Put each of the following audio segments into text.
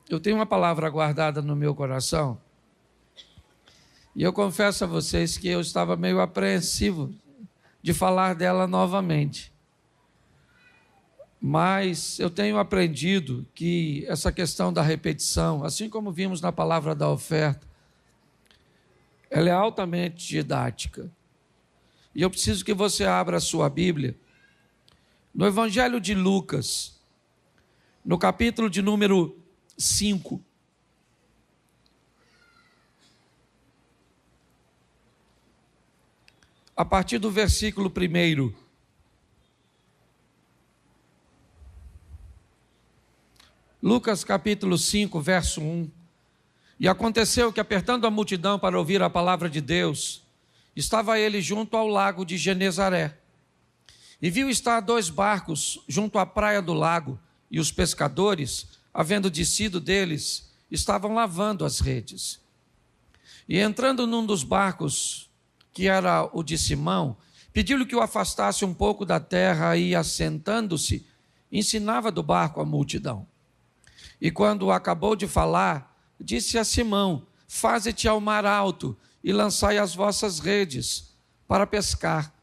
eu tenho uma palavra guardada no meu coração, e eu confesso a vocês que eu estava meio apreensivo de falar dela novamente. Mas eu tenho aprendido que essa questão da repetição, assim como vimos na palavra da oferta, ela é altamente didática. E eu preciso que você abra a sua Bíblia no Evangelho de Lucas, no capítulo de número 5. A partir do versículo 1. Lucas capítulo 5, verso 1. E aconteceu que, apertando a multidão para ouvir a palavra de Deus, estava ele junto ao lago de Genezaré. E viu estar 2 barcos junto à praia do lago, e os pescadores, havendo descido deles, estavam lavando as redes. E entrando num dos barcos, que era o de Simão, pediu-lhe que o afastasse um pouco da terra e, assentando-se, ensinava do barco a multidão. E quando acabou de falar, disse a Simão: faze-te ao mar alto e lançai as vossas redes para pescar.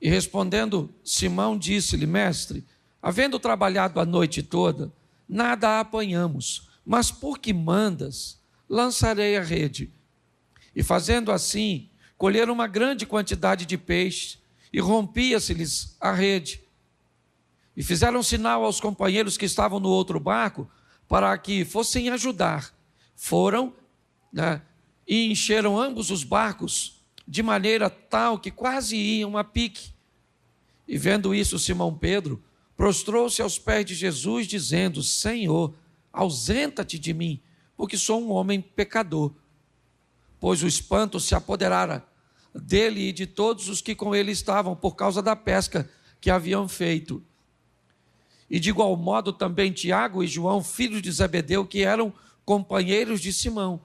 E respondendo Simão, disse-lhe: mestre, havendo trabalhado a noite toda, nada apanhamos, mas por que mandas, lançarei a rede. E fazendo assim, colheram uma grande quantidade de peixe, e rompia-se-lhes a rede. E fizeram sinal aos companheiros que estavam no outro barco, para que fossem ajudar. Foram, e encheram ambos os barcos, de maneira tal que quase iam a pique. E vendo isso, Simão Pedro prostrou-se aos pés de Jesus, dizendo: Senhor, ausenta-te de mim, porque sou um homem pecador. Pois o espanto se apoderara dele e de todos os que com ele estavam, por causa da pesca que haviam feito. E de igual modo também Tiago e João, filhos de Zebedeu, que eram companheiros de Simão.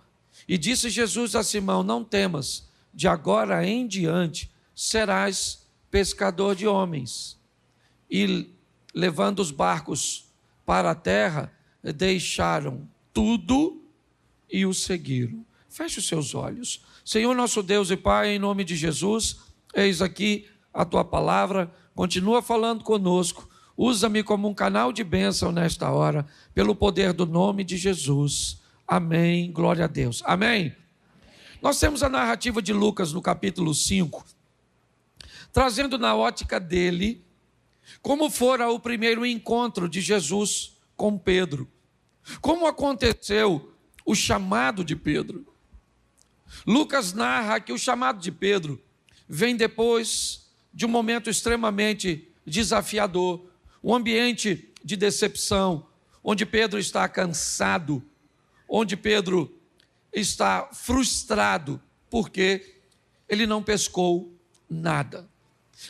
E disse Jesus a Simão: não temas, de agora em diante serás pescador de homens. E levando os barcos para a terra, deixaram tudo e o seguiram. Feche os seus olhos. Senhor nosso Deus e Pai, em nome de Jesus, eis aqui a tua palavra, continua falando conosco. Usa-me como um canal de bênção nesta hora, pelo poder do nome de Jesus. Amém. Glória a Deus. Amém. Nós temos a narrativa de Lucas no capítulo 5, trazendo na ótica dele como fora o primeiro encontro de Jesus com Pedro. Como aconteceu o chamado de Pedro. Lucas narra que o chamado de Pedro vem depois de um momento extremamente desafiador, um ambiente de decepção, onde Pedro está cansado, onde Pedro está frustrado, porque ele não pescou nada.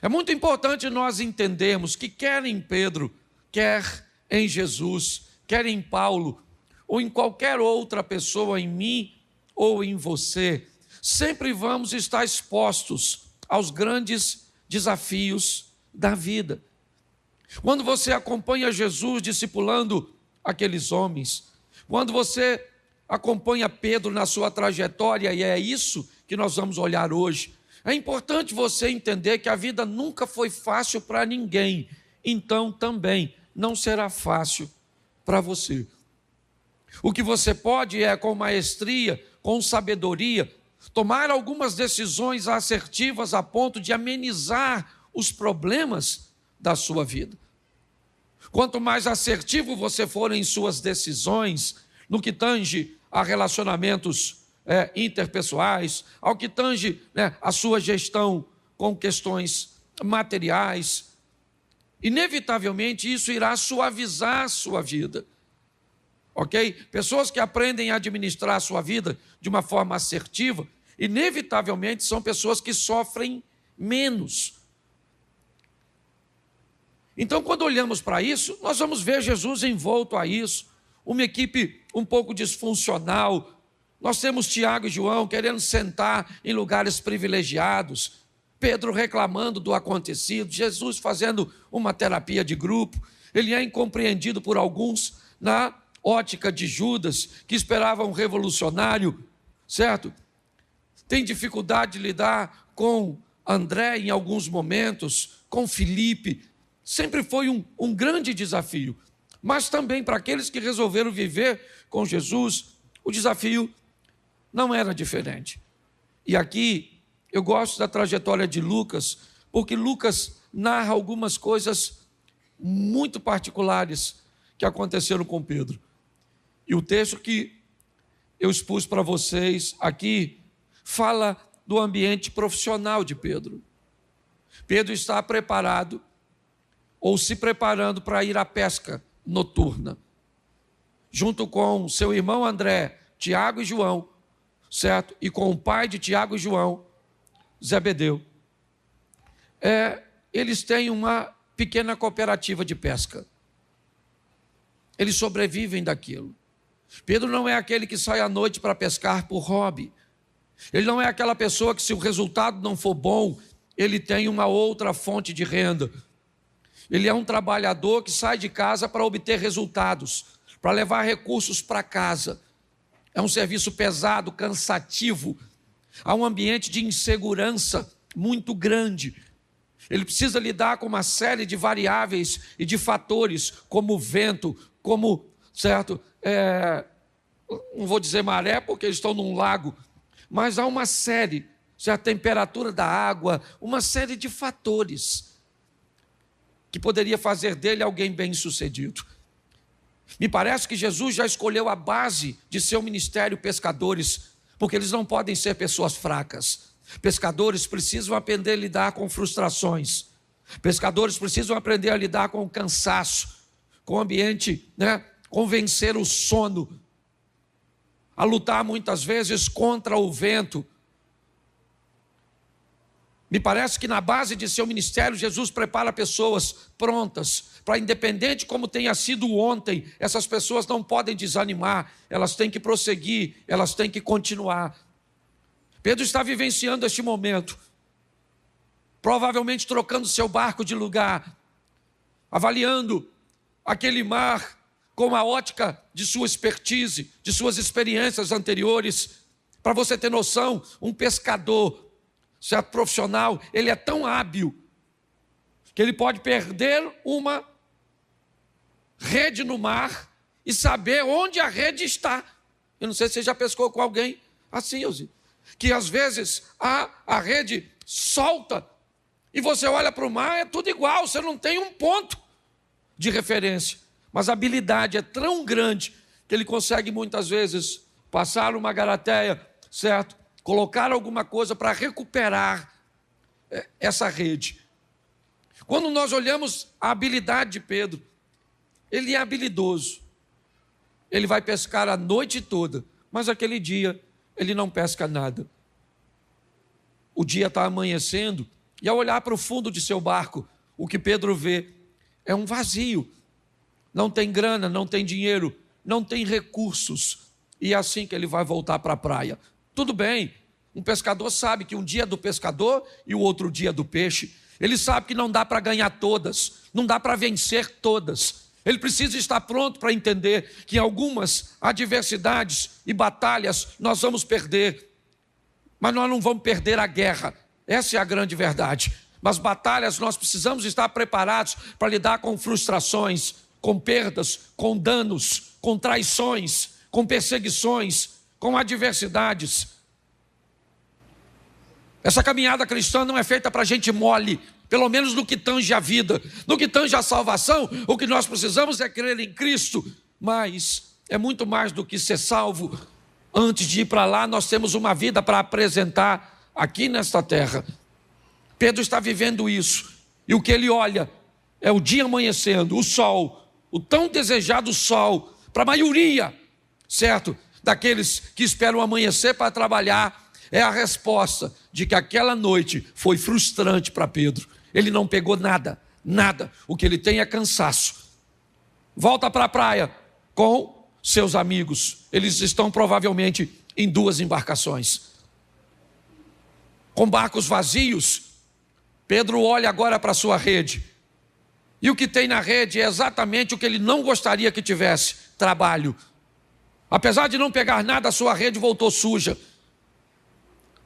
É muito importante nós entendermos que quer em Pedro, quer em Jesus, quer em Paulo, ou em qualquer outra pessoa, em mim ou em você, sempre vamos estar expostos aos grandes desafios da vida. Quando você acompanha Jesus discipulando aqueles homens, quando você acompanha Pedro na sua trajetória, e é isso que nós vamos olhar hoje, é importante você entender que a vida nunca foi fácil para ninguém, então também não será fácil para você. O que você pode é, com maestria, com sabedoria, tomar algumas decisões assertivas a ponto de amenizar os problemas da sua vida. Quanto mais assertivo você for em suas decisões, no que tange a relacionamentos interpessoais, ao que tange a sua gestão com questões materiais, inevitavelmente isso irá suavizar a sua vida. Ok? Pessoas que aprendem a administrar a sua vida de uma forma assertiva, inevitavelmente são pessoas que sofrem menos. Então, quando olhamos para isso, nós vamos ver Jesus envolto a isso, uma equipe um pouco disfuncional. Nós temos Tiago e João querendo sentar em lugares privilegiados, Pedro reclamando do acontecido, Jesus fazendo uma terapia de grupo. Ele é incompreendido por alguns ótica de Judas, que esperava um revolucionário, certo? Tem dificuldade de lidar com André em alguns momentos, com Filipe. Sempre foi um grande desafio. Mas também para aqueles que resolveram viver com Jesus, o desafio não era diferente. E aqui eu gosto da trajetória de Lucas, porque Lucas narra algumas coisas muito particulares que aconteceram com Pedro. E o texto que eu expus para vocês aqui fala do ambiente profissional de Pedro. Pedro está preparado ou se preparando para ir à pesca noturna, junto com seu irmão André, Tiago e João, certo? E com o pai de Tiago e João, Zebedeu. Eles têm uma pequena cooperativa de pesca. Eles sobrevivem daquilo. Pedro não é aquele que sai à noite para pescar por hobby. Ele não é aquela pessoa que, se o resultado não for bom, ele tem uma outra fonte de renda. Ele é um trabalhador que sai de casa para obter resultados, para levar recursos para casa. É um serviço pesado, cansativo. Há um ambiente de insegurança muito grande. Ele precisa lidar com uma série de variáveis e de fatores, como o vento, como, certo, não vou dizer maré, porque eles estão num lago, mas há uma série, a temperatura da água, uma série de fatores que poderia fazer dele alguém bem-sucedido. Me parece que Jesus já escolheu a base de seu ministério pescadores, porque eles não podem ser pessoas fracas. Pescadores precisam aprender a lidar com frustrações. Pescadores precisam aprender a lidar com o cansaço, com o ambiente, com vencer o sono, a lutar muitas vezes contra o vento. Me parece que na base de seu ministério, Jesus prepara pessoas prontas para, independente como tenha sido ontem, essas pessoas não podem desanimar, elas têm que prosseguir, elas têm que continuar. Pedro está vivenciando este momento, provavelmente trocando seu barco de lugar, avaliando aquele mar com a ótica de sua expertise, de suas experiências anteriores. Para você ter noção, um pescador, certo, profissional, ele é tão hábil que ele pode perder uma rede no mar e saber onde a rede está. Eu não sei se você já pescou com alguém assim, Elzi, que às vezes a rede solta e você olha para o mar, é tudo igual, você não tem um ponto de referência. Mas a habilidade é tão grande que ele consegue muitas vezes passar uma garateia, certo? Colocar alguma coisa para recuperar essa rede. Quando nós olhamos a habilidade de Pedro, ele é habilidoso. Ele vai pescar a noite toda, mas aquele dia ele não pesca nada. O dia está amanhecendo e, ao olhar para o fundo de seu barco, o que Pedro vê é um vazio. Não tem grana, não tem dinheiro, não tem recursos. E é assim que ele vai voltar para a praia. Tudo bem, um pescador sabe que um dia é do pescador e o outro dia é do peixe. Ele sabe que não dá para ganhar todas, não dá para vencer todas. Ele precisa estar pronto para entender que algumas adversidades e batalhas nós vamos perder, mas nós não vamos perder a guerra. Essa é a grande verdade. Mas batalhas nós precisamos estar preparados para lidar com frustrações, com perdas, com danos, com traições, com perseguições, com adversidades. Essa caminhada cristã não é feita para gente mole, pelo menos no que tange a vida. No que tange a salvação, o que nós precisamos é crer em Cristo, mas é muito mais do que ser salvo. Antes de ir para lá, nós temos uma vida para apresentar aqui nesta terra. Pedro está vivendo isso, e o que ele olha é o dia amanhecendo, o sol, o tão desejado sol, para a maioria, certo, daqueles que esperam amanhecer para trabalhar, é a resposta de que aquela noite foi frustrante para Pedro. Ele não pegou nada, nada. O que ele tem é cansaço. Volta para a praia com seus amigos. Eles estão provavelmente em 2 embarcações. Com barcos vazios, Pedro olha agora para a sua rede. E o que tem na rede é exatamente o que ele não gostaria que tivesse. trabalho. Apesar de não pegar nada, a sua rede voltou suja.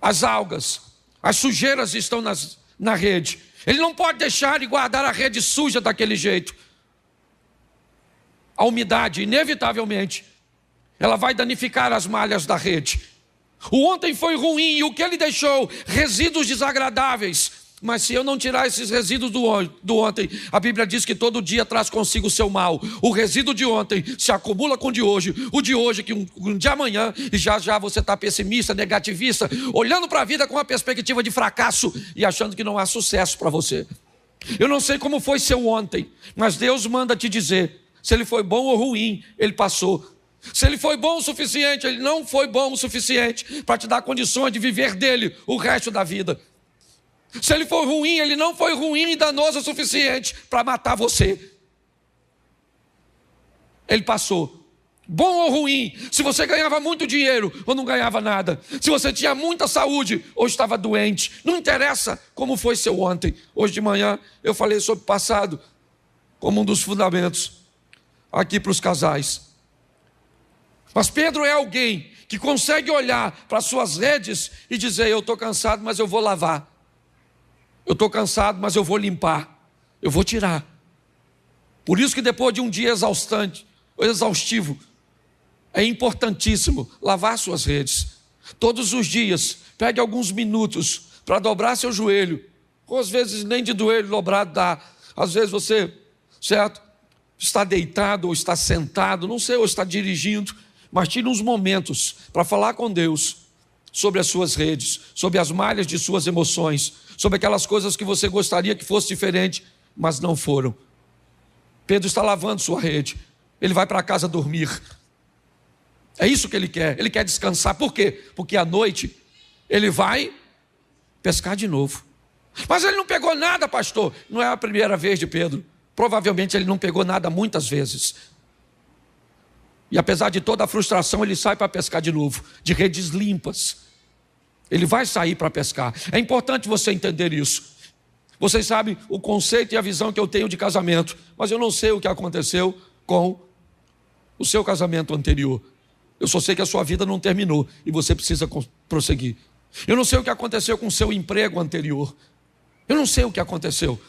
As algas, as sujeiras estão na rede. Ele não pode deixar e guardar a rede suja daquele jeito. A umidade, inevitavelmente, ela vai danificar as malhas da rede. O ontem foi ruim e o que ele deixou? Resíduos desagradáveis. Mas se eu não tirar esses resíduos do ontem, a Bíblia diz que todo dia traz consigo o seu mal. O resíduo de ontem se acumula com o de hoje que um de amanhã, e já você está pessimista, negativista, olhando para a vida com uma perspectiva de fracasso e achando que não há sucesso para você. Eu não sei como foi seu ontem, mas Deus manda te dizer, se ele foi bom ou ruim, ele passou. Se ele foi bom o suficiente, ele não foi bom o suficiente para te dar condições de viver dele o resto da vida. Se ele for ruim, ele não foi ruim e danoso o suficiente para matar você. Ele passou. Bom ou ruim, se você ganhava muito dinheiro ou não ganhava nada, se você tinha muita saúde ou estava doente, não interessa como foi seu ontem. Hoje de manhã eu falei sobre o passado como um dos fundamentos aqui para os casais. Mas Pedro é alguém que consegue olhar para as suas redes e dizer, eu estou cansado, mas eu vou lavar. Eu estou cansado, mas eu vou limpar. Eu vou tirar. Por isso que depois de um dia exaustivo, é importantíssimo lavar suas redes. Todos os dias, pegue alguns minutos para dobrar seu joelho. Ou às vezes nem de joelho dobrado dá. Às vezes você, certo, está deitado ou está sentado, não sei, ou está dirigindo. Mas tire uns momentos para falar com Deus sobre as suas redes, sobre as malhas de suas emoções, sobre aquelas coisas que você gostaria que fosse diferente, mas não foram. Pedro está lavando sua rede. Ele vai para casa dormir. É isso que ele quer descansar. Por quê? Porque à noite ele vai pescar de novo. Mas ele não pegou nada, pastor. Não é a primeira vez de Pedro. Provavelmente ele não pegou nada muitas vezes. E apesar de toda a frustração, ele sai para pescar de novo, de redes limpas. Ele vai sair para pescar. É importante você entender isso. Vocês sabem o conceito e a visão que eu tenho de casamento, mas eu não sei o que aconteceu com o seu casamento anterior. Eu só sei que a sua vida não terminou e você precisa prosseguir. Eu não sei o que aconteceu com o seu emprego anterior. Eu não sei o que aconteceu.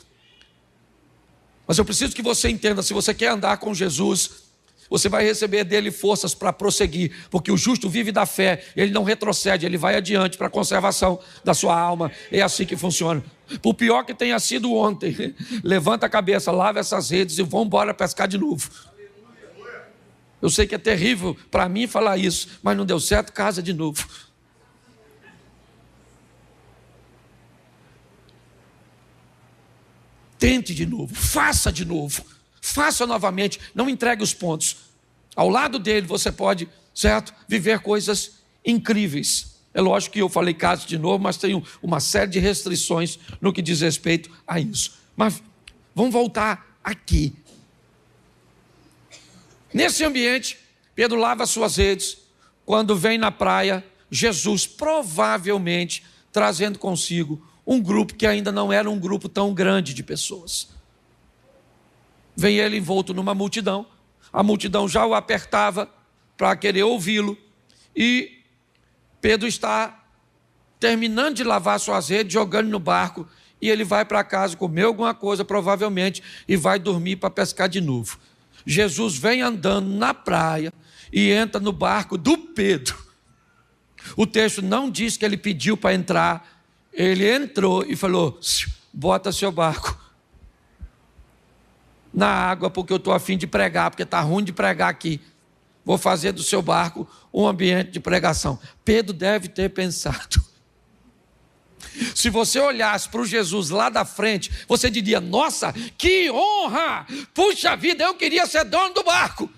Mas eu preciso que você entenda, se você quer andar com Jesus, você vai receber dele forças para prosseguir, porque o justo vive da fé, ele não retrocede, ele vai adiante para a conservação da sua alma. É assim que funciona. Por pior que tenha sido ontem, levanta a cabeça, lava essas redes e vamos embora pescar de novo. Eu sei que é terrível para mim falar isso, mas não deu certo, casa de novo. Tente de novo, faça de novo. Faça novamente, não entregue os pontos. Ao lado dele você pode, certo, viver coisas incríveis. É lógico que eu falei caso de novo, mas tenho uma série de restrições no que diz respeito a isso. Mas vamos voltar aqui. Nesse ambiente, Pedro lava suas redes. Quando vem na praia, Jesus provavelmente trazendo consigo um grupo que ainda não era um grupo tão grande de pessoas. Vem ele envolto numa multidão, a multidão já o apertava para querer ouvi-lo, e Pedro está terminando de lavar suas redes, jogando no barco, e ele vai para casa comer alguma coisa, provavelmente, e vai dormir para pescar de novo. Jesus vem andando na praia e entra no barco do Pedro. O texto não diz que ele pediu para entrar, ele entrou e falou, bota seu barco na água, porque eu estou a fim de pregar, porque está ruim de pregar aqui. Vou fazer do seu barco um ambiente de pregação. Pedro deve ter pensado. Se você olhasse para o Jesus lá da frente, você diria, nossa, que honra! Puxa vida, eu queria ser dono do barco.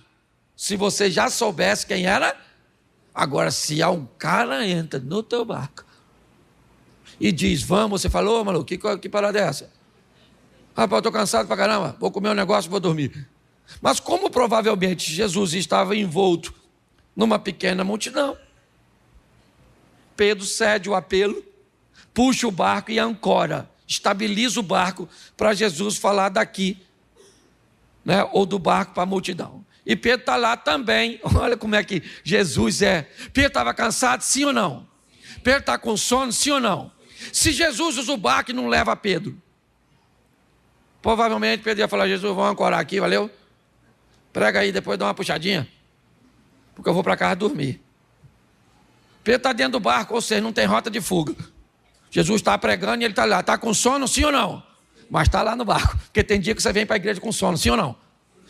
Se você já soubesse quem era, agora se há um cara entra no teu barco e diz, vamos, você falou, maluco, que parada é essa? Rapaz, eu estou cansado pra caramba, vou comer um negócio e vou dormir. Mas como provavelmente Jesus estava envolto numa pequena multidão, Pedro cede o apelo, puxa o barco e ancora, estabiliza o barco para Jesus falar daqui, né, ou do barco para a multidão. E Pedro está lá também. Olha como é que Jesus é. Pedro estava cansado, sim ou não? Pedro está com sono, sim ou não? Se Jesus usa o barco e não leva Pedro, provavelmente Pedro ia falar: Jesus, vamos ancorar aqui, valeu? Prega aí, depois dá uma puxadinha, porque eu vou para casa dormir. Pedro está dentro do barco, ou seja, não tem rota de fuga. Jesus está pregando e ele está lá. Está com sono, sim ou não? Mas está lá no barco, porque tem dia que você vem para a igreja com sono, sim ou não?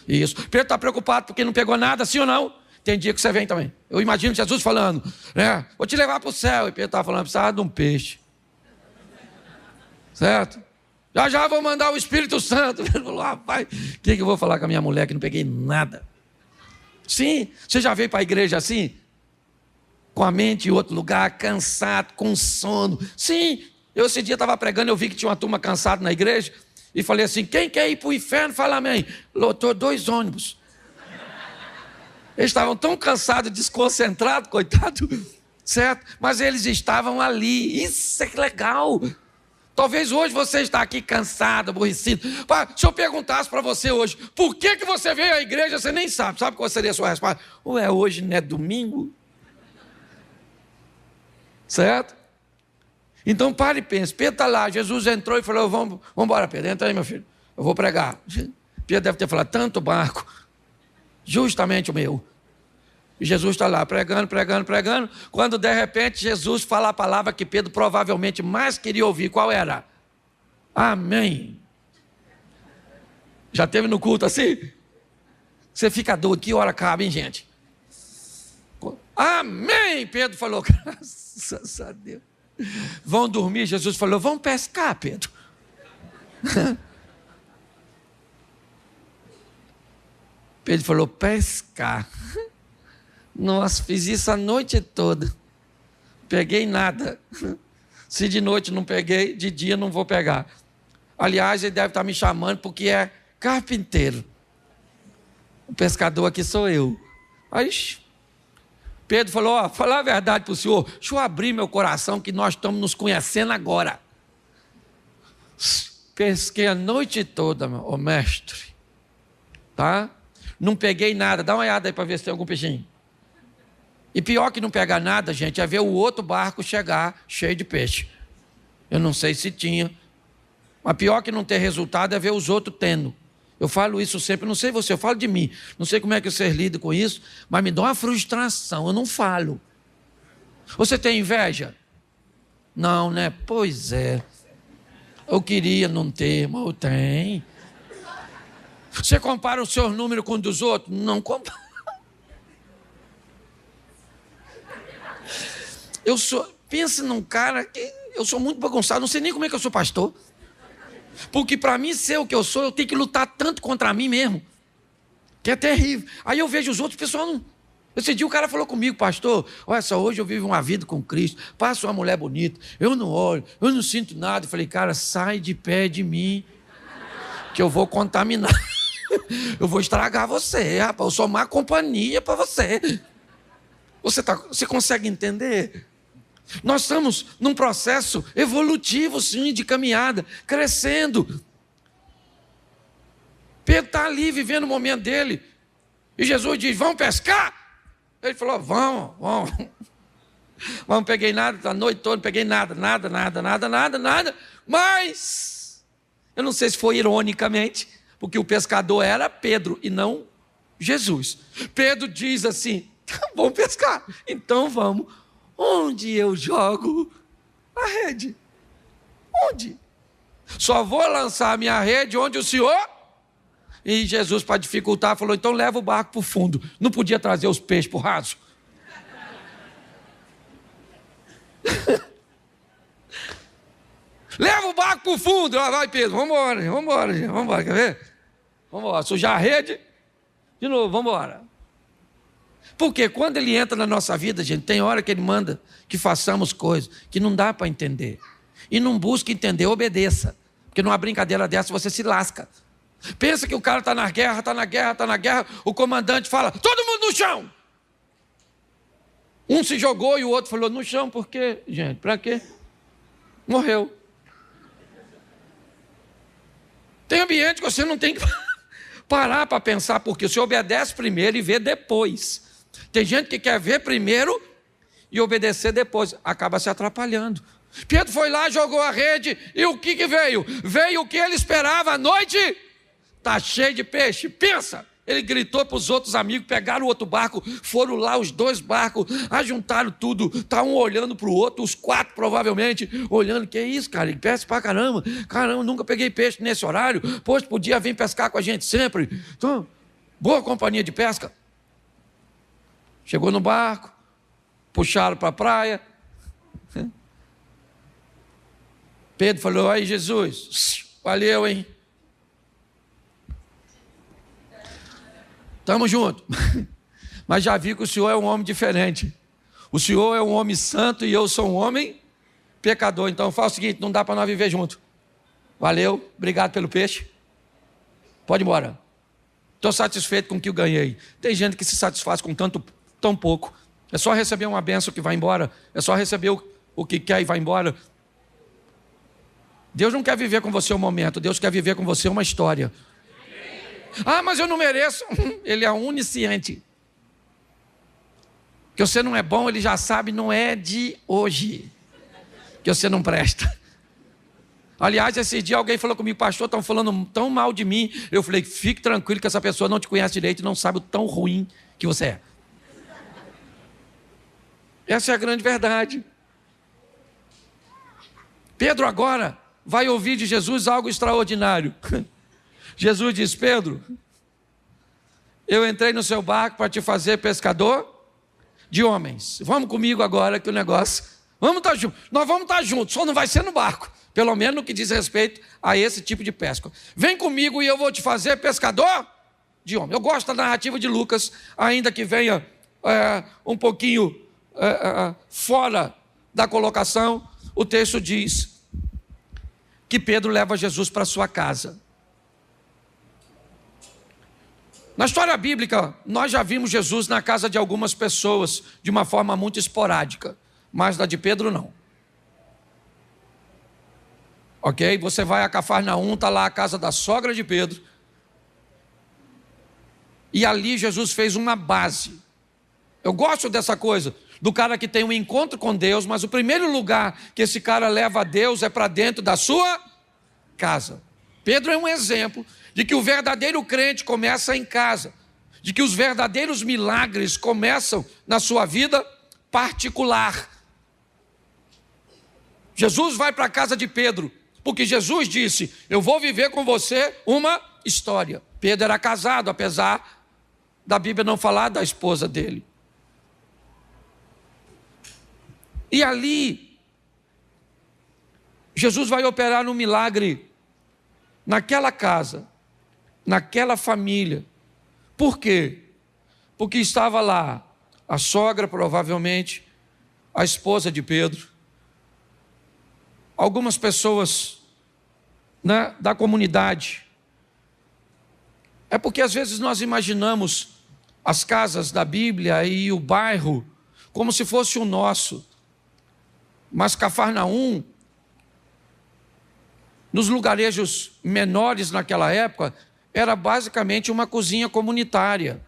Isso. Pedro está preocupado porque não pegou nada, sim ou não? Tem dia que você vem também. Eu imagino Jesus falando, né? Vou te levar para o céu. E Pedro está falando: precisava de um peixe. Certo? Já já vou mandar o Espírito Santo. Ele falou: rapaz, o que eu vou falar com a minha mulher que não peguei nada? Sim, você já veio para a igreja assim? Com a mente em outro lugar, cansado, com sono. Sim, eu esse dia estava pregando, eu vi que tinha uma turma cansada na igreja, e falei assim: quem quer ir para o inferno? Fala amém. Lotou 2 ônibus. Eles estavam tão cansados, desconcentrados, coitado, certo? Mas eles estavam ali. Isso é que legal. Talvez hoje você está aqui cansado, aborrecido. Se eu perguntasse para você hoje, por que você veio à igreja, você nem sabe. Sabe qual seria a sua resposta? Ué, hoje não é domingo? Certo? Então pare e pense. Pedro está lá, Jesus entrou e falou: vamos embora, Pedro, entra aí, meu filho, eu vou pregar. Pedro deve ter falado: tanto barco, justamente o meu. E Jesus está lá pregando, quando de repente Jesus fala a palavra que Pedro provavelmente mais queria ouvir. Qual era? Amém. Já teve no culto assim? Você fica doido, que hora acaba, hein, gente? Amém, Pedro falou. Graças a Deus. Vão dormir, Jesus falou: vamos pescar, Pedro. Pedro falou: pescar. Nossa, fiz isso a noite toda. Peguei nada. Se de noite não peguei, de dia não vou pegar. Aliás, ele deve estar me chamando porque é carpinteiro. O pescador aqui sou eu. Aí Pedro falou: ó, falar a verdade para o senhor, deixa eu abrir meu coração que nós estamos nos conhecendo agora. Pesquei a noite toda, ô mestre. Tá? Não peguei nada. Dá uma olhada aí para ver se tem algum peixinho. E pior que não pegar nada, gente, é ver o outro barco chegar cheio de peixe. Eu não sei se tinha. Mas pior que não ter resultado é ver os outros tendo. Eu falo isso sempre, não sei você, eu falo de mim. Não sei como é que vocês lidam com isso, mas me dá uma frustração, eu não falo. Você tem inveja? Não, né? Pois é. Eu queria não ter, mas eu tenho. Você compara o seu número com o dos outros? Não compara. Pensa num cara que eu sou muito bagunçado, não sei nem como é que eu sou pastor. Porque para mim ser o que eu sou, eu tenho que lutar tanto contra mim mesmo, que é terrível. Aí eu vejo os outros, pessoal não... Esse dia o cara falou comigo: pastor, olha só, hoje eu vivo uma vida com Cristo, passo uma mulher bonita, eu não olho, eu não sinto nada. Eu falei: cara, sai de pé de mim, que eu vou contaminar. Eu vou estragar você, rapaz, eu sou má companhia para você. Você consegue entender? Nós estamos num processo evolutivo, sim, de caminhada, crescendo. Pedro está ali vivendo o momento dele. E Jesus diz: vamos pescar? Ele falou: vamos. Não peguei nada, a noite toda não peguei nada. Mas, eu não sei se foi ironicamente, porque o pescador era Pedro e não Jesus. Pedro diz assim: vamos pescar, então vamos. Onde eu jogo a rede? Onde? Só vou lançar a minha rede onde o senhor... E Jesus, para dificultar, falou: então leva o barco para o fundo. Não podia trazer os peixes para o raso? Leva o barco para o fundo. Lá vai Pedro, vamos embora, quer ver? Vamos embora, sujar a rede. De novo, vamos embora. Porque quando ele entra na nossa vida, gente, tem hora que ele manda que façamos coisas que não dá para entender. E não busque entender, obedeça. Porque numa brincadeira dessa você se lasca. Pensa que o cara está na guerra, o comandante fala: todo mundo no chão. Um se jogou e o outro falou: no chão, por quê, gente? Para quê? Morreu. Tem ambiente que você não tem que... parar para pensar, porque você obedece primeiro e vê depois. Tem gente que quer ver primeiro e obedecer depois, acaba se atrapalhando. Pedro foi lá, jogou a rede, e o que veio? Veio o que ele esperava, a noite está cheia de peixe. Pensa, ele gritou para os outros amigos, pegaram o outro barco, foram lá os 2 barcos, ajuntaram tudo, está um olhando para o outro, os 4 provavelmente, olhando, que é isso, cara, ele pesca para caramba, nunca peguei peixe nesse horário, poxa, podia vir pescar com a gente sempre. Então, boa companhia de pesca. Chegou no barco, puxaram para a praia. Pedro falou, aí Jesus, valeu, hein? Estamos juntos. Mas já vi que o Senhor é um homem diferente. O Senhor é um homem santo e eu sou um homem pecador. Então faz o seguinte, não dá para nós viver junto. Valeu, obrigado pelo peixe. Pode ir embora. Estou satisfeito com o que eu ganhei. Tem gente que se satisfaz com tão pouco. É só receber uma bênção que vai embora. É só receber o que quer e vai embora. Deus não quer viver com você um momento. Deus quer viver com você uma história. Ah, mas eu não mereço. Ele é onisciente. Que você não é bom, ele já sabe, não é de hoje. Que você não presta. Aliás, esse dia alguém falou comigo, pastor, estão falando tão mal de mim. Eu falei, fique tranquilo que essa pessoa não te conhece direito e não sabe o tão ruim que você é. Essa é a grande verdade. Pedro agora vai ouvir de Jesus algo extraordinário. Jesus diz, Pedro, eu entrei no seu barco para te fazer pescador de homens. Vamos comigo agora que o negócio... Vamos estar juntos. Nós vamos estar juntos, só não vai ser no barco. Pelo menos no que diz respeito a esse tipo de pesca. Vem comigo e eu vou te fazer pescador de homens. Eu gosto da narrativa de Lucas, ainda que venha um pouquinho fora da colocação. O texto diz que Pedro leva Jesus para sua casa. Na história bíblica, nós já vimos Jesus na casa de algumas pessoas, de uma forma muito esporádica, mas na de Pedro não. Ok? Você vai a Cafarnaum, está lá a casa da sogra de Pedro, e ali Jesus fez uma base. Eu gosto dessa coisa, do cara que tem um encontro com Deus, mas o primeiro lugar que esse cara leva a Deus é para dentro da sua casa. Pedro é um exemplo de que o verdadeiro crente começa em casa, de que os verdadeiros milagres começam na sua vida particular. Jesus vai para a casa de Pedro, porque Jesus disse, eu vou viver com você uma história. Pedro era casado, apesar da Bíblia não falar da esposa dele. E ali, Jesus vai operar um milagre naquela casa, naquela família. Por quê? Porque estava lá a sogra, provavelmente, a esposa de Pedro, algumas pessoas, né, da comunidade. É porque às vezes nós imaginamos as casas da Bíblia e o bairro como se fosse o nosso. Mas Cafarnaum, nos lugarejos menores naquela época, era basicamente uma cozinha comunitária.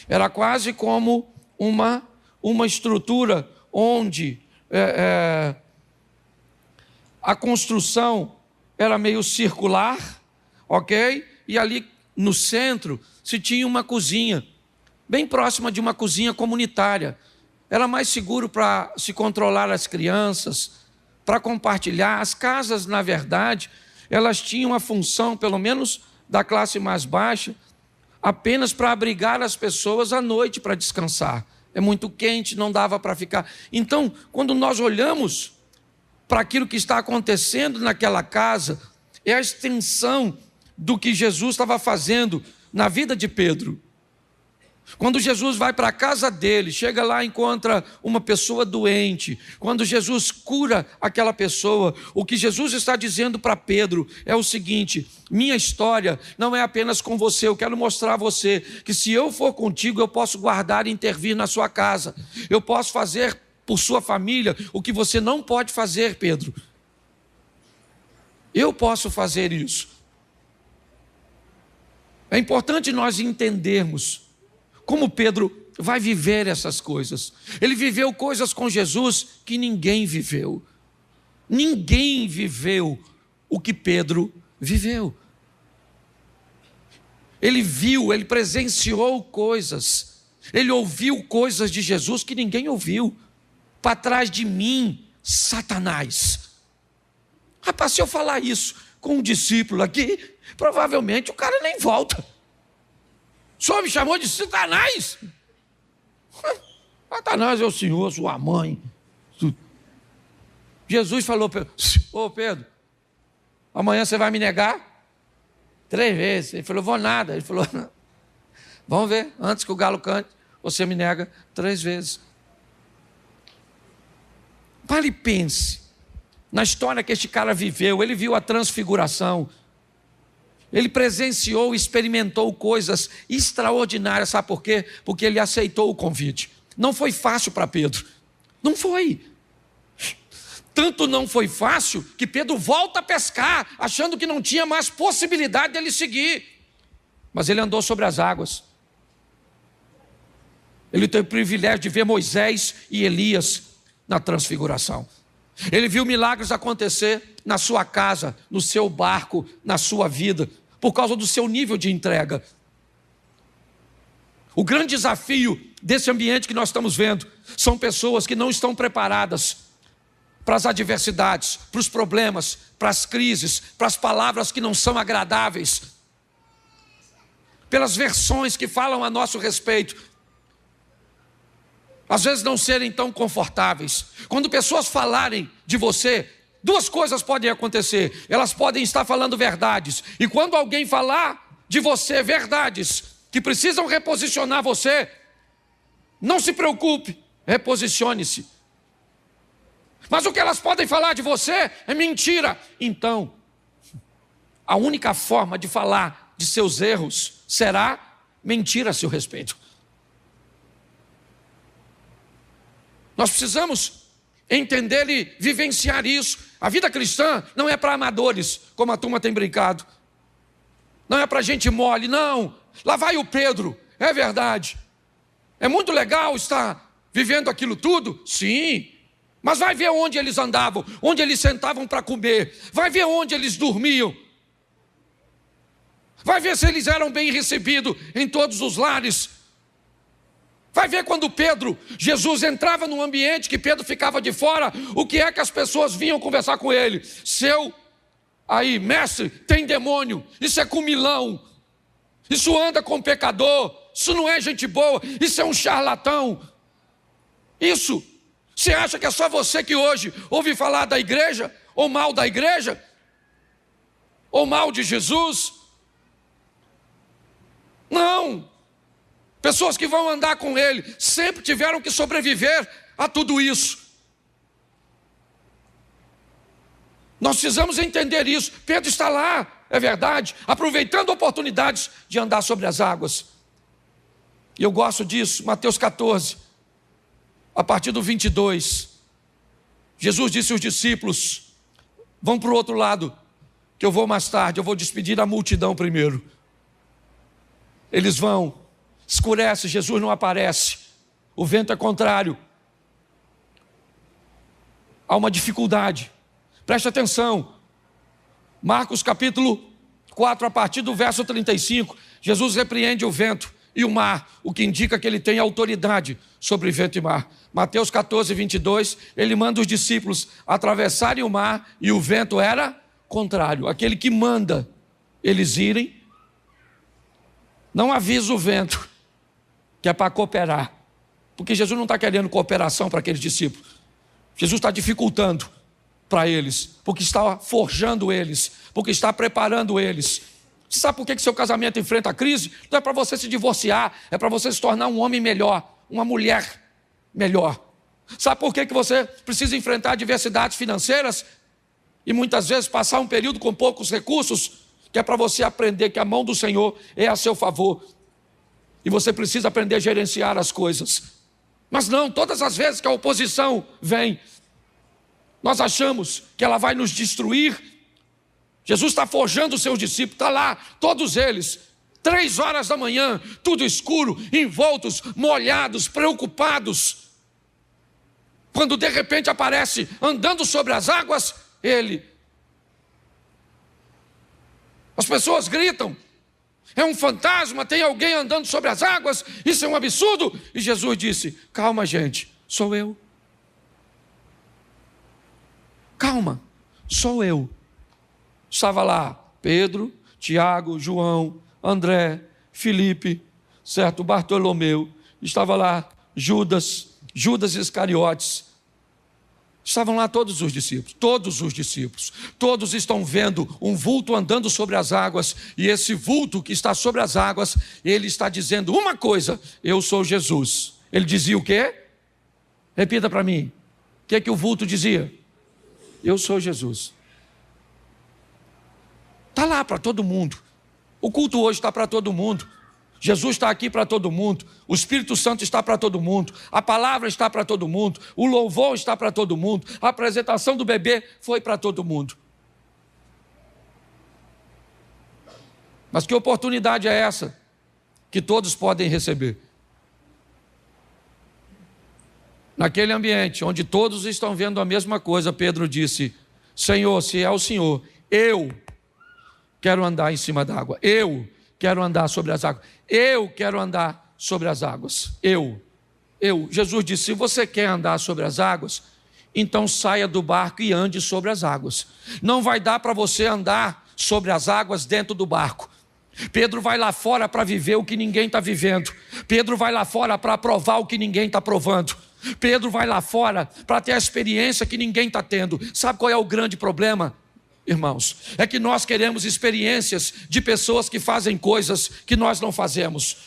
Era quase como uma estrutura onde a construção era meio circular, ok? E ali no centro se tinha uma cozinha, bem próxima de uma cozinha comunitária. Era mais seguro para se controlar as crianças, para compartilhar. As casas, na verdade, elas tinham a função, pelo menos da classe mais baixa, apenas para abrigar as pessoas à noite para descansar. É muito quente, não dava para ficar. Então, quando nós olhamos para aquilo que está acontecendo naquela casa, é a extensão do que Jesus estava fazendo na vida de Pedro. Quando Jesus vai para a casa dele, chega lá e encontra uma pessoa doente. Quando Jesus cura aquela pessoa, o que Jesus está dizendo para Pedro é o seguinte: minha história não é apenas com você, eu quero mostrar a você que se eu for contigo, eu posso guardar e intervir na sua casa. Eu posso fazer por sua família o que você não pode fazer, Pedro. Eu posso fazer isso. É importante nós entendermos como Pedro vai viver essas coisas. Ele viveu coisas com Jesus que ninguém viveu. Ninguém viveu o que Pedro viveu. Ele viu, ele presenciou coisas. Ele ouviu coisas de Jesus que ninguém ouviu. Para trás de mim, Satanás. Rapaz, se eu falar isso com um discípulo aqui, provavelmente o cara nem volta. O senhor me chamou de Satanás? Satanás é o senhor, sua mãe. Jesus falou para ô Pedro, amanhã você vai me negar 3 vezes. Ele falou, vou nada. Ele falou, vamos ver, antes que o galo cante, você me nega 3 vezes. Pare e pense na história que este cara viveu. Ele viu a transfiguração. Ele presenciou, experimentou coisas extraordinárias. Sabe por quê? Porque ele aceitou o convite. Não foi fácil para Pedro. Não foi. Tanto não foi fácil que Pedro volta a pescar, achando que não tinha mais possibilidade dele seguir. Mas ele andou sobre as águas. Ele teve o privilégio de ver Moisés e Elias na transfiguração. Ele viu milagres acontecer na sua casa, no seu barco, na sua vida, por causa do seu nível de entrega. O grande desafio desse ambiente que nós estamos vendo são pessoas que não estão preparadas para as adversidades, para os problemas, para as crises, para as palavras que não são agradáveis, pelas versões que falam a nosso respeito. Às vezes não serem tão confortáveis. Quando pessoas falarem de você, 2 coisas podem acontecer. Elas podem estar falando verdades. E quando alguém falar de você verdades que precisam reposicionar você, não se preocupe, reposicione-se. Mas o que elas podem falar de você é mentira. Então, a única forma de falar de seus erros será mentir a seu respeito. Nós precisamos entender e vivenciar isso. A vida cristã não é para amadores, como a turma tem brincado. Não é para gente mole, não. Lá vai o Pedro, é verdade. É muito legal estar vivendo aquilo tudo? Sim. Mas vai ver onde eles andavam, onde eles sentavam para comer. Vai ver onde eles dormiam. Vai ver se eles eram bem recebidos em todos os lares. Vai ver quando Jesus entrava num ambiente que Pedro ficava de fora, o que é que as pessoas vinham conversar com ele? Mestre, tem demônio, isso é comilão, isso anda com pecador, isso não é gente boa, isso é um charlatão. Isso, você acha que é só você que hoje ouve falar da igreja, ou mal da igreja, ou mal de Jesus? Não. Pessoas que vão andar com ele sempre tiveram que sobreviver a tudo isso. Nós precisamos entender isso. Pedro está lá, é verdade, aproveitando oportunidades de andar sobre as águas. E eu gosto disso, Mateus 14, a partir do 22. Jesus disse aos discípulos, vão para o outro lado, que eu vou mais tarde, eu vou despedir a multidão primeiro. Eles vão. Escurece, Jesus não aparece, o vento é contrário, há uma dificuldade. Preste atenção, Marcos capítulo 4, a partir do verso 35, Jesus repreende o vento e o mar, o que indica que ele tem autoridade sobre vento e mar. Mateus 14, 22, ele manda os discípulos atravessarem o mar e o vento era contrário. Aquele que manda eles irem, não avisa o vento, que é para cooperar, porque Jesus não está querendo cooperação para aqueles discípulos. Jesus está dificultando para eles, porque está forjando eles, porque está preparando eles. Você sabe por que seu casamento enfrenta a crise? Não é para você se divorciar, é para você se tornar um homem melhor, uma mulher melhor. Sabe por que você precisa enfrentar adversidades financeiras e muitas vezes passar um período com poucos recursos? Que é para você aprender que a mão do Senhor é a seu favor. E você precisa aprender a gerenciar as coisas. Mas não, todas as vezes que a oposição vem, nós achamos que ela vai nos destruir. Jesus está forjando os seus discípulos, está lá, todos eles, 3 horas da manhã, tudo escuro, envoltos, molhados, preocupados. Quando de repente aparece andando sobre as águas, ele. As pessoas gritam: é um fantasma, tem alguém andando sobre as águas, isso é um absurdo. E Jesus disse: calma, gente, sou eu. Calma, sou eu. Estava lá Pedro, Tiago, João, André, Filipe, certo? Bartolomeu. Estava lá Judas Iscariotes. Estavam lá todos os discípulos. Todos estão vendo um vulto andando sobre as águas, e esse vulto que está sobre as águas, ele está dizendo uma coisa: eu sou Jesus. Ele dizia o quê? Repita para mim. O que é que o vulto dizia? Eu sou Jesus. Está lá para todo mundo. O culto hoje está para todo mundo. Jesus está aqui para todo mundo. O Espírito Santo está para todo mundo. A palavra está para todo mundo. O louvor está para todo mundo. A apresentação do bebê foi para todo mundo. Mas que oportunidade é essa que todos podem receber? Naquele ambiente onde todos estão vendo a mesma coisa, Pedro disse: Senhor, se é o Senhor, eu quero andar em cima da água. Eu quero andar sobre as águas. Eu quero andar sobre as águas. Eu. Jesus disse: se você quer andar sobre as águas, então saia do barco e ande sobre as águas. Não vai dar para você andar sobre as águas dentro do barco. Pedro vai lá fora para viver o que ninguém está vivendo. Pedro vai lá fora para provar o que ninguém está provando. Pedro vai lá fora para ter a experiência que ninguém está tendo. Sabe qual é o grande problema, irmãos? É que nós queremos experiências de pessoas que fazem coisas que nós não fazemos.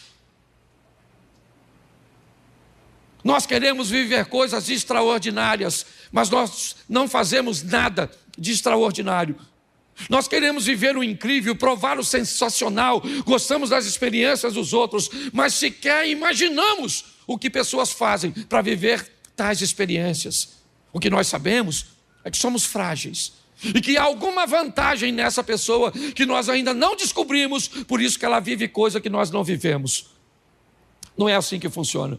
Nós queremos viver coisas extraordinárias, mas nós não fazemos nada de extraordinário. Nós queremos viver o incrível, provar o sensacional, gostamos das experiências dos outros, mas sequer imaginamos o que pessoas fazem para viver tais experiências. O que nós sabemos é que somos frágeis e que há alguma vantagem nessa pessoa que nós ainda não descobrimos, por isso que ela vive coisa que nós não vivemos. Não é assim que funciona.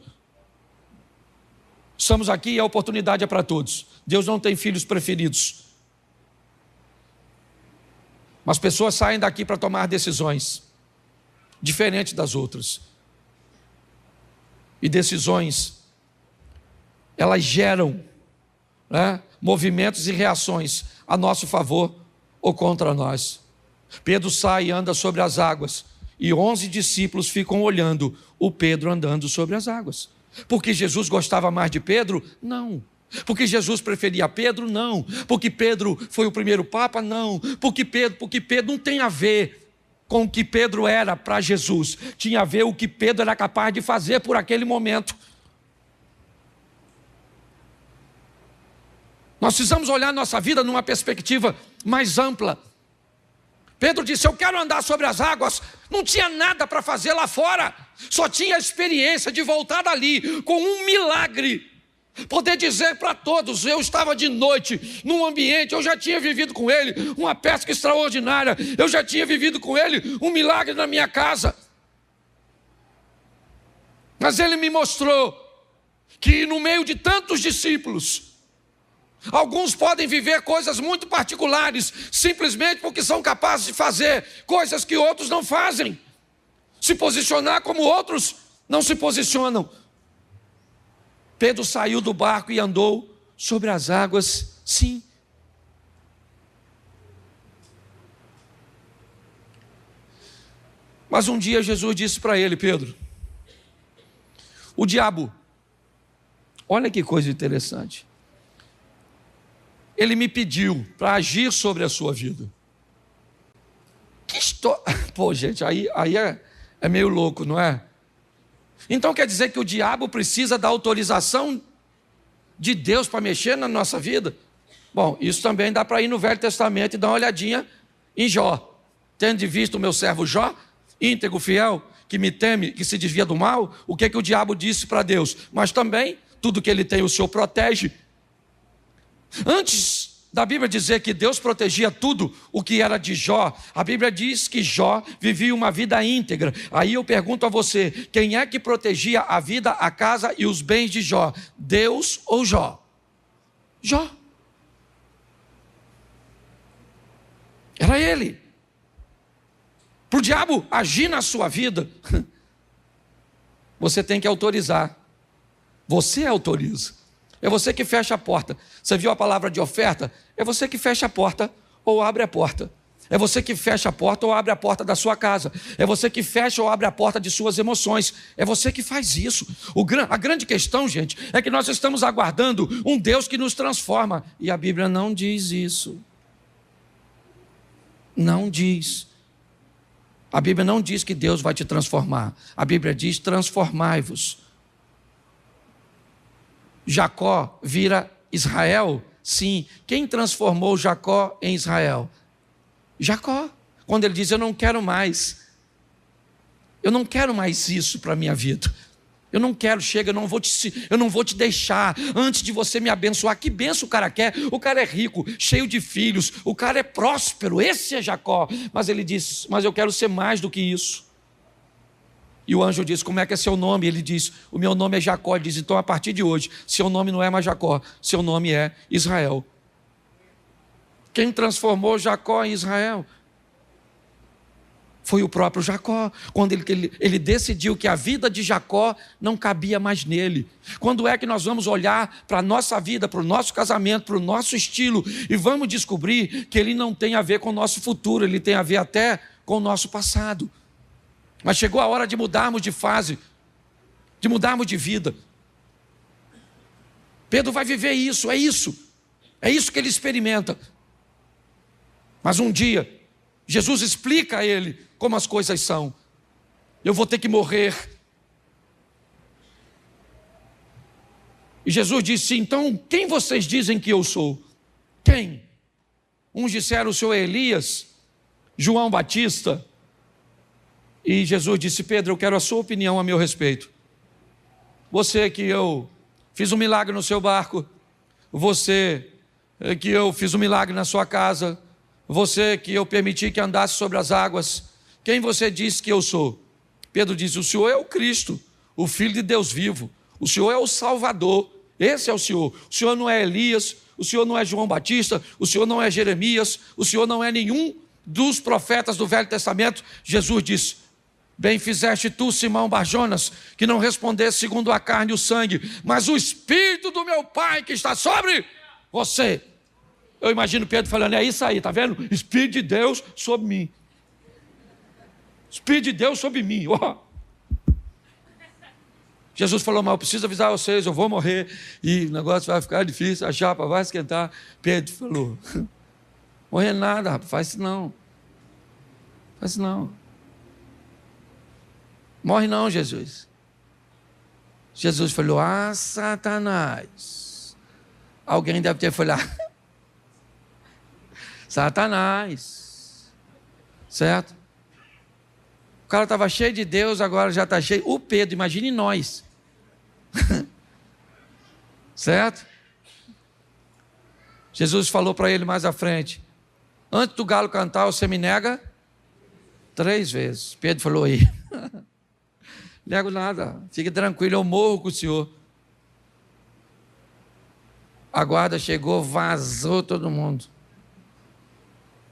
Estamos aqui e a oportunidade é para todos. Deus não tem filhos preferidos. Mas pessoas saem daqui para tomar decisões diferentes das outras. E decisões, elas geram, né, movimentos e reações a nosso favor ou contra nós. Pedro sai e anda sobre as águas, e 11 discípulos ficam olhando o Pedro andando sobre as águas. Porque Jesus gostava mais de Pedro? Não. Porque Jesus preferia Pedro? Não. Porque Pedro foi o primeiro papa? Não. Porque Pedro não tem a ver com o que Pedro era para Jesus. Tinha a ver o que Pedro era capaz de fazer por aquele momento. Nós precisamos olhar nossa vida numa perspectiva mais ampla. Pedro disse: eu quero andar sobre as águas. Não tinha nada para fazer lá fora. Só tinha a experiência de voltar dali com um milagre. Poder dizer para todos: eu estava de noite num ambiente, eu já tinha vivido com ele uma pesca extraordinária, eu já tinha vivido com ele um milagre na minha casa. Mas ele me mostrou que no meio de tantos discípulos, alguns podem viver coisas muito particulares, simplesmente porque são capazes de fazer coisas que outros não fazem, se posicionar como outros não se posicionam. Pedro saiu do barco e andou sobre as águas, sim. Mas um dia Jesus disse para ele: Pedro, o diabo, olha que coisa interessante, ele me pediu para agir sobre a sua vida. Que história! Pô, gente, aí é meio louco, não é? Então quer dizer que o diabo precisa da autorização de Deus para mexer na nossa vida? Bom, isso também dá para ir no Velho Testamento e dar uma olhadinha em Jó. Tendo visto o meu servo Jó, íntegro, fiel, que me teme, que se desvia do mal, o que o diabo disse para Deus? Mas também, tudo que ele tem o Senhor protege. Antes da Bíblia dizer que Deus protegia tudo o que era de Jó, a Bíblia diz que Jó vivia uma vida íntegra. Aí eu pergunto a você, quem é que protegia a vida, a casa e os bens de Jó? Deus ou Jó? Jó. Era ele. Para o diabo agir na sua vida, você tem que autorizar. Você autoriza. É você que fecha a porta. Você viu a palavra de oferta? É você que fecha a porta ou abre a porta. É você que fecha a porta ou abre a porta da sua casa. É você que fecha ou abre a porta de suas emoções. É você que faz isso. A grande questão, gente, é que nós estamos aguardando um Deus que nos transforma. E a Bíblia não diz isso. Não diz. A Bíblia não diz que Deus vai te transformar. A Bíblia diz: transformai-vos. Jacó vira Israel? Sim. Quem transformou Jacó em Israel? Jacó. Quando ele diz: eu não quero mais isso para a minha vida. Eu não quero, chega, eu não vou te deixar antes de você me abençoar. Que benção o cara quer? O cara é rico, cheio de filhos, o cara é próspero, esse é Jacó. Mas ele diz: mas eu quero ser mais do que isso. E o anjo diz: como é que é seu nome? Ele diz: o meu nome é Jacó. Ele diz: então a partir de hoje, seu nome não é mais Jacó, seu nome é Israel. Quem transformou Jacó em Israel? Foi o próprio Jacó, quando ele decidiu que a vida de Jacó não cabia mais nele. Quando é que nós vamos olhar para a nossa vida, para o nosso casamento, para o nosso estilo, e vamos descobrir que ele não tem a ver com o nosso futuro, ele tem a ver até com o nosso passado. Mas chegou a hora de mudarmos de fase, de mudarmos de vida. Pedro vai viver isso, é isso que ele experimenta. Mas um dia, Jesus explica a ele como as coisas são. Eu vou ter que morrer. E Jesus disse: então, quem vocês dizem que eu sou? Quem? Uns disseram: o senhor é Elias, João Batista. E Jesus disse: Pedro, eu quero a sua opinião a meu respeito. Você que eu fiz um milagre no seu barco, você que eu fiz um milagre na sua casa, você que eu permiti que andasse sobre as águas, quem você diz que eu sou? Pedro disse: o Senhor é o Cristo, o Filho de Deus vivo, o Senhor é o Salvador, esse é o Senhor não é Elias, o Senhor não é João Batista, o Senhor não é Jeremias, o Senhor não é nenhum dos profetas do Velho Testamento. Jesus disse: bem fizeste tu, Simão Barjonas, que não respondesse segundo a carne e o sangue, mas o Espírito do meu Pai que está sobre você. Eu imagino Pedro falando: é isso aí, tá vendo? Espírito de Deus sobre mim. Espírito de Deus sobre mim. Oh. Jesus falou: mas eu preciso avisar vocês, eu vou morrer e o negócio vai ficar difícil, a chapa vai esquentar. Pedro falou: morrer nada, rapaz, faz isso não. Faz isso não. Morre não, Jesus. Jesus falou: ah, Satanás. Alguém deve ter falado: Satanás. Certo? O cara estava cheio de Deus, agora já está cheio. O Pedro, imagine nós. Certo? Jesus falou para ele mais à frente: antes do galo cantar, você me nega 3 vezes. Pedro falou: aí. Nego nada, fique tranquilo, eu morro com o senhor. A guarda chegou, vazou todo mundo.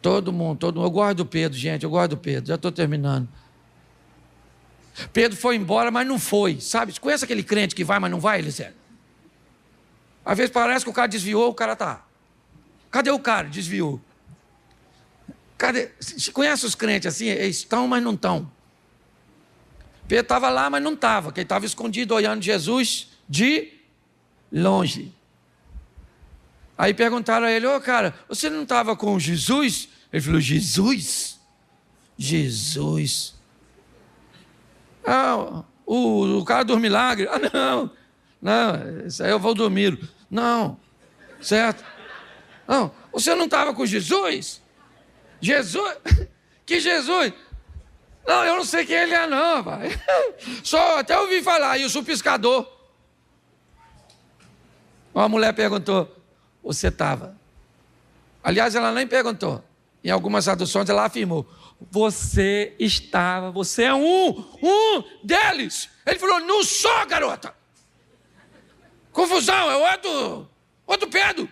Todo mundo. Eu gosto do Pedro, gente, eu gosto do Pedro, já estou terminando. Pedro foi embora, mas não foi, sabe? Você conhece aquele crente que vai, mas não vai, Eliseu? Às vezes parece que o cara desviou, o cara tá. Cadê o cara? Desviou. Cadê? Você conhece os crentes assim? Eles estão, mas não estão. Pedro estava lá, mas não estava, porque ele estava escondido olhando Jesus de longe. Aí perguntaram a ele: ô cara, você não estava com Jesus? Ele falou: Jesus? Jesus. Ah, o cara dos milagres. Ah, não, isso aí eu vou dormir. Não, certo? Não, você não estava com Jesus? Jesus? Que Jesus? Não, eu não sei quem ele é não, pai. Só até ouvi falar, isso, o pescador. Uma mulher perguntou: você estava? Aliás, ela nem perguntou. Em algumas traduções ela afirmou: você é um deles. Ele falou: não sou, garota. Confusão, é outro Pedro.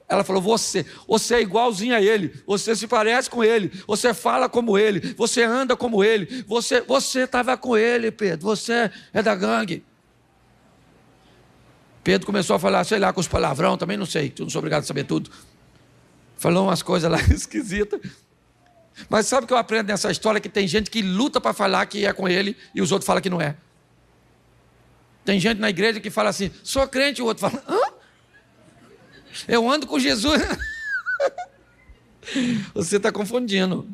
Ela falou: você é igualzinho a ele, você se parece com ele, você fala como ele, você anda como ele, você estava com ele, Pedro, você é da gangue. Pedro começou a falar, sei lá, com os palavrão, também não sei, não sou obrigado a saber tudo. Falou umas coisas lá esquisitas. Mas sabe o que eu aprendo nessa história? Que tem gente que luta para falar que é com ele e os outros falam que não é. Tem gente na igreja que fala assim: sou crente, e o outro fala: hã? Eu ando com Jesus. Você está confundindo.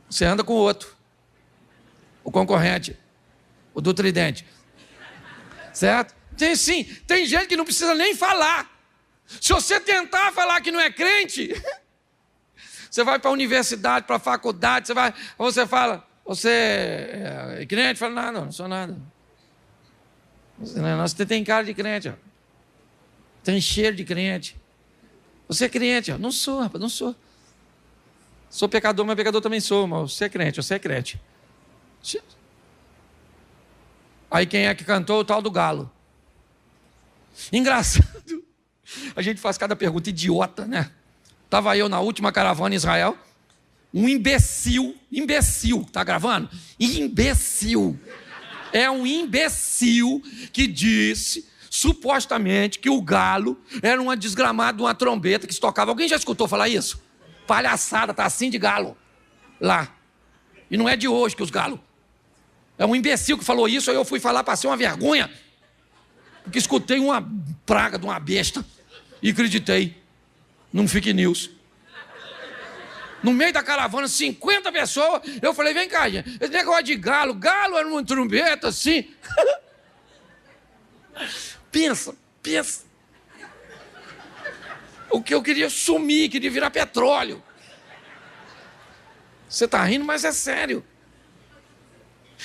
Você anda com o outro, o concorrente, o do tridente. Certo? Tem gente que não precisa nem falar. Se você tentar falar que não é crente, você vai para a universidade, para a faculdade, você fala: você é crente? Fala: nada, não sou nada. Você tem cara de crente, ó. Tem cheiro de crente. Você é crente? Ó. Não sou, rapaz, não sou. Sou pecador, mas pecador também sou, mas você é crente. Aí quem é que cantou? O tal do galo. Engraçado. A gente faz cada pergunta idiota, né? Estava eu na última caravana em Israel, um imbecil, tá gravando? Imbecil. É um imbecil que disse, supostamente, que o galo era uma desgramada de uma trombeta que se tocava. Alguém já escutou falar isso? Palhaçada, tá assim de galo lá. E não é de hoje que os galos. É um imbecil que falou isso, aí eu fui falar, passei uma vergonha, porque escutei uma praga de uma besta e acreditei num fake news. No meio da caravana, 50 pessoas, eu falei: vem cá, gente, esse negócio de galo era uma trombeta assim. Pensa. O que eu queria sumir, queria virar petróleo. Você está rindo, mas é sério.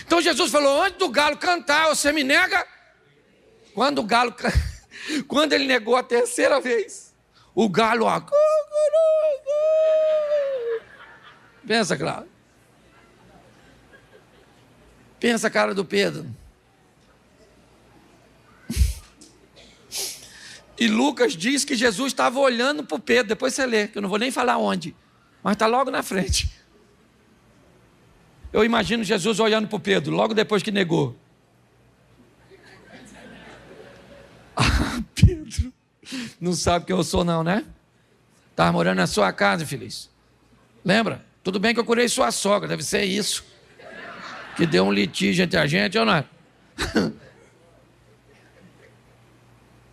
Então Jesus falou: antes do galo cantar, você me nega? Quando ele negou a terceira vez, o galo, ó, pensa, Cláudio. Pensa a cara do Pedro. E Lucas diz que Jesus estava olhando para o Pedro. Depois você lê, que eu não vou nem falar onde, mas está logo na frente. Eu imagino Jesus olhando para o Pedro, logo depois que negou. Ah, Pedro, não sabe quem eu sou não, né? Estava morando na sua casa, infeliz. Lembra? Tudo bem que eu curei sua sogra, deve ser isso. Que deu um litígio entre a gente, ou não é?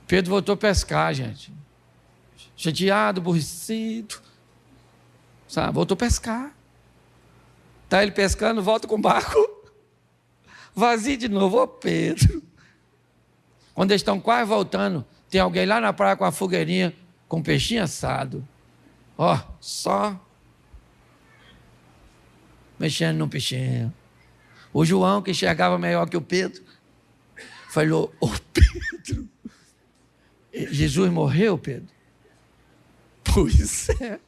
Pedro voltou a pescar, gente. Chateado, aborrecido. Sabe? Voltou a pescar. Está ele pescando, volta com o barco vazio de novo. Ô Pedro. Quando eles estão quase voltando, tem alguém lá na praia com a fogueirinha, com um peixinho assado. Ó, só mexendo no peixinho. O João, que enxergava melhor que o Pedro, falou: ô Pedro, Jesus morreu, Pedro? Pois é.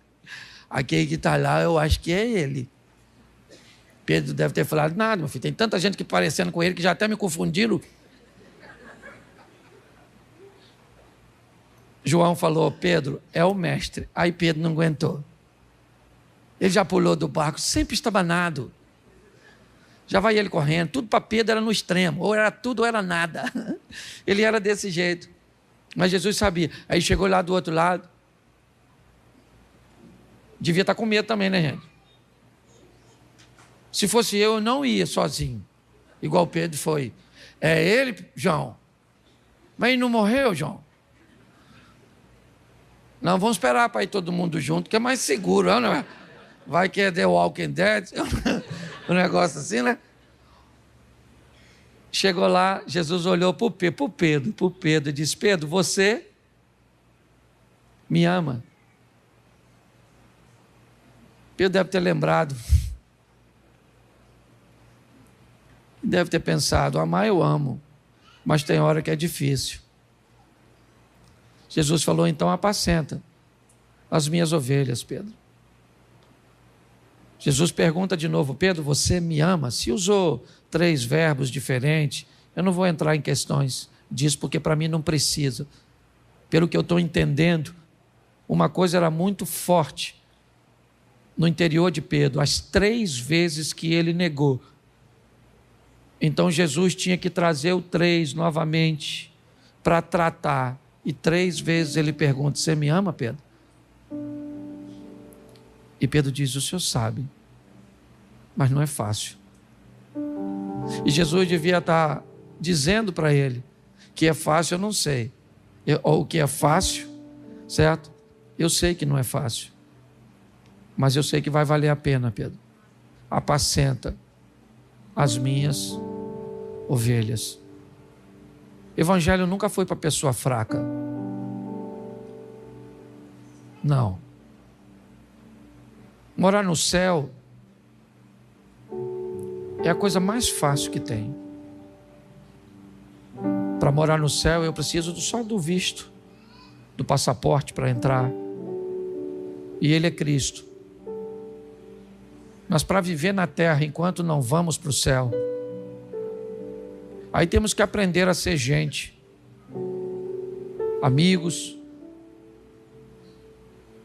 Aquele que está lá, eu acho que é ele. Pedro deve ter falado: nada, meu filho, tem tanta gente que parecendo com ele que já até me confundiram. João falou: Pedro, é o mestre. Aí Pedro não aguentou. Ele já pulou do barco, sempre estabanado. Já vai ele correndo. Tudo para Pedro era no extremo. Ou era tudo ou era nada. Ele era desse jeito. Mas Jesus sabia. Aí chegou lá do outro lado. Devia estar com medo também, né, gente? Se fosse eu não ia sozinho. Igual Pedro foi. É ele, João? Mas ele não morreu, João? Não, vamos esperar para ir todo mundo junto, que é mais seguro, não é? Vai que é The Walking Dead, um negócio assim, né? Chegou lá, Jesus olhou para o Pedro e disse: Pedro, você me ama? Pedro deve ter lembrado, deve ter pensado: amar eu amo, mas tem hora que é difícil. Jesus falou: então apacenta as minhas ovelhas, Pedro. Jesus pergunta de novo: Pedro, você me ama? Se usou 3 verbos diferentes, eu não vou entrar em questões disso, porque para mim não precisa. Pelo que eu estou entendendo, uma coisa era muito forte no interior de Pedro: as 3 vezes que ele negou. Então Jesus tinha que trazer o 3 novamente para tratar. E 3 vezes ele pergunta: você me ama, Pedro? E Pedro diz: o senhor sabe, mas não é fácil. E Jesus devia estar dizendo para ele que é fácil, eu não sei. Ou o que é fácil, certo? Eu sei que não é fácil, mas eu sei que vai valer a pena, Pedro. Apacenta as minhas ovelhas. Evangelho nunca foi para pessoa fraca. Não. Morar no céu é a coisa mais fácil que tem. Para morar no céu eu preciso só do visto, do passaporte para entrar. E Ele é Cristo. Mas para viver na terra enquanto não vamos para o céu, aí temos que aprender a ser gente, amigos,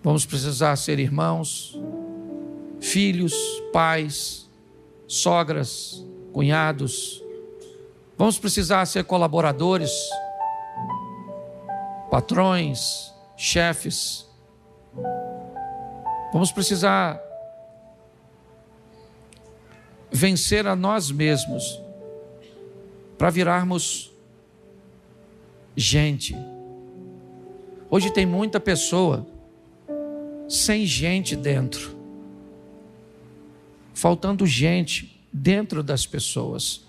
vamos precisar ser irmãos, filhos, pais, sogras, cunhados, vamos precisar ser colaboradores, patrões, chefes, vamos precisar vencer a nós mesmos para virarmos gente. Hoje tem muita pessoa sem gente dentro, faltando gente dentro das pessoas.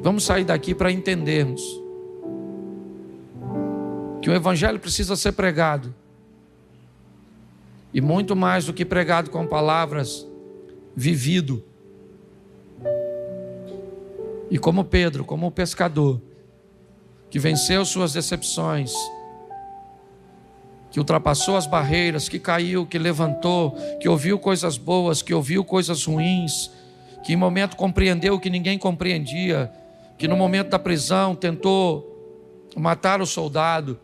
Vamos sair daqui para entendermos que o Evangelho precisa ser pregado, e muito mais do que pregado com palavras, vivido. E como Pedro, como um pescador que venceu suas decepções, que ultrapassou as barreiras, que caiu, que levantou, que ouviu coisas boas, que ouviu coisas ruins, que em momento compreendeu o que ninguém compreendia, que no momento da prisão tentou matar o soldado.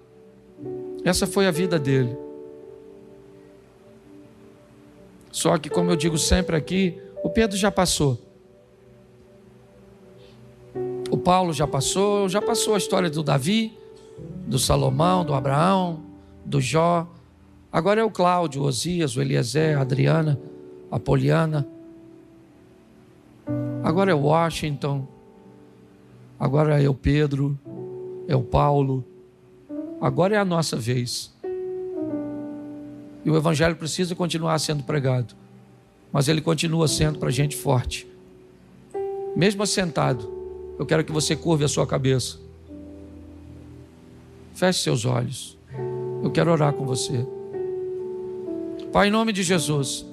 Essa foi a vida dele. Só que, como eu digo sempre aqui, o Pedro já passou. O Paulo já passou a história do Davi, do Salomão, do Abraão, do Jó. Agora é o Cláudio, o Osias, o Eliezer, a Adriana, a Poliana. Agora é o Washington. Agora é o Pedro, é o Paulo. Agora é a nossa vez. E o Evangelho precisa continuar sendo pregado, mas ele continua sendo para gente forte. Mesmo assentado, eu quero que você curve a sua cabeça. Feche seus olhos. Eu quero orar com você. Pai, em nome de Jesus,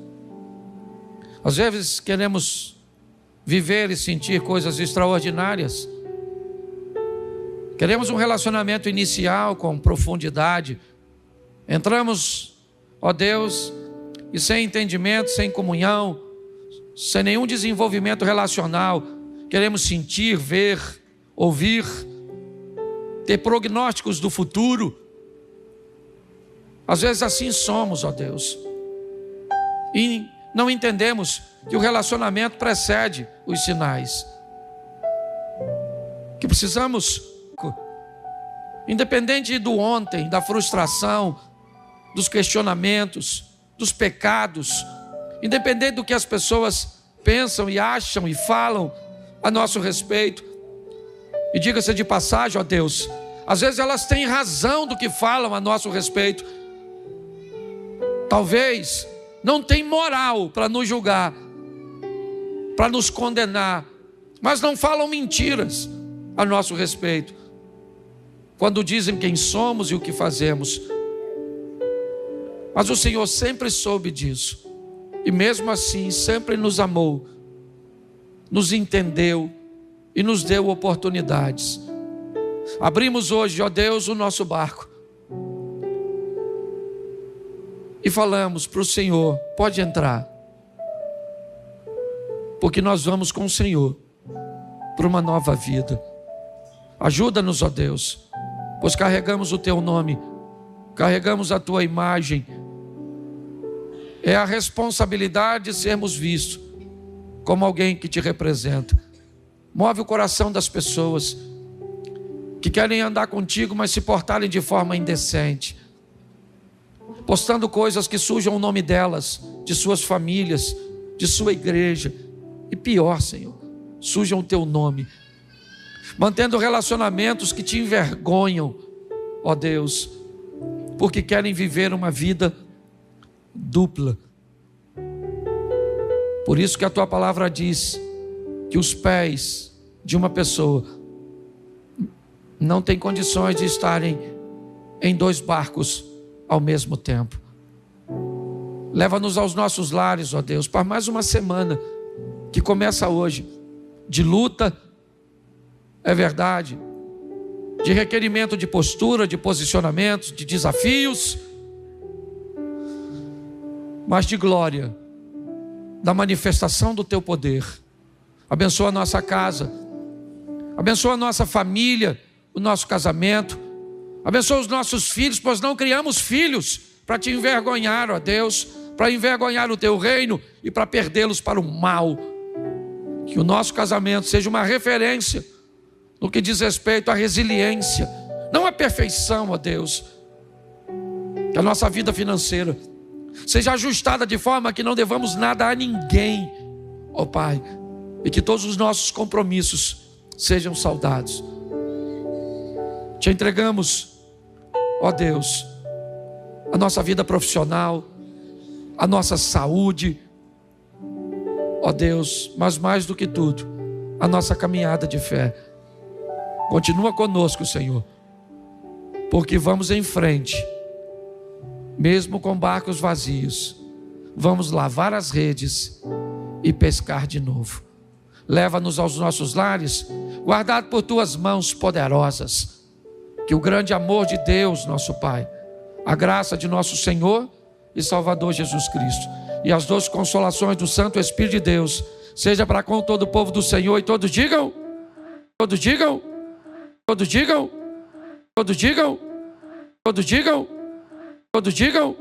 às vezes queremos viver e sentir coisas extraordinárias. Queremos um relacionamento inicial com profundidade. Entramos, ó Deus, e sem entendimento, sem comunhão, sem nenhum desenvolvimento relacional, queremos sentir, ver, ouvir, ter prognósticos do futuro. Às vezes assim somos, ó Deus, e não entendemos que o relacionamento precede os sinais, que precisamos, independente do ontem, da frustração, dos questionamentos, dos pecados, independente do que as pessoas pensam e acham e falam a nosso respeito. E diga-se de passagem, ó Deus, às vezes elas têm razão do que falam a nosso respeito. Talvez não tem moral para nos julgar, para nos condenar, mas não falam mentiras a nosso respeito, quando dizem quem somos e o que fazemos. Mas o Senhor sempre soube disso, e mesmo assim sempre nos amou, nos entendeu e nos deu oportunidades. Abrimos hoje, ó Deus, o nosso barco, e falamos para o Senhor: pode entrar, porque nós vamos com o Senhor para uma nova vida. Ajuda-nos, ó Deus, pois carregamos o Teu nome, carregamos a Tua imagem. É a responsabilidade de sermos vistos como alguém que Te representa. Move o coração das pessoas que querem andar contigo, mas se portarem de forma indecente, postando coisas que sujam o nome delas, de suas famílias, de sua igreja, e pior, Senhor, sujam o Teu nome, mantendo relacionamentos que Te envergonham, ó Deus, porque querem viver uma vida dupla. Por isso que a Tua palavra diz que os pés de uma pessoa não têm condições de estarem em 2 barcos ao mesmo tempo. Leva-nos aos nossos lares, ó Deus, para mais uma semana que começa hoje, de luta, é verdade, de requerimento de postura, de posicionamentos, de desafios, mas de glória, da manifestação do Teu poder. Abençoa a nossa casa, abençoa a nossa família, o nosso casamento, abençoa os nossos filhos, pois não criamos filhos para Te envergonhar, ó Deus, para envergonhar o Teu reino e para perdê-los para o mal. Que o nosso casamento seja uma referência no que diz respeito à resiliência, não à perfeição, ó Deus. Que a nossa vida financeira seja ajustada de forma que não devamos nada a ninguém, ó Pai, e que todos os nossos compromissos sejam saudados. Te entregamos, ó Deus, a nossa vida profissional, a nossa saúde, ó Deus, mas mais do que tudo, a nossa caminhada de fé. Continua conosco, Senhor, porque vamos em frente, mesmo com barcos vazios, vamos lavar as redes e pescar de novo. Leva-nos aos nossos lares, guardado por Tuas mãos poderosas. Que o grande amor de Deus, nosso Pai, a graça de nosso Senhor e Salvador Jesus Cristo e as doces consolações do Santo Espírito de Deus seja para com todo o povo do Senhor, e todos digam, todos digam, todos digam, todos digam, todos digam, todos digam.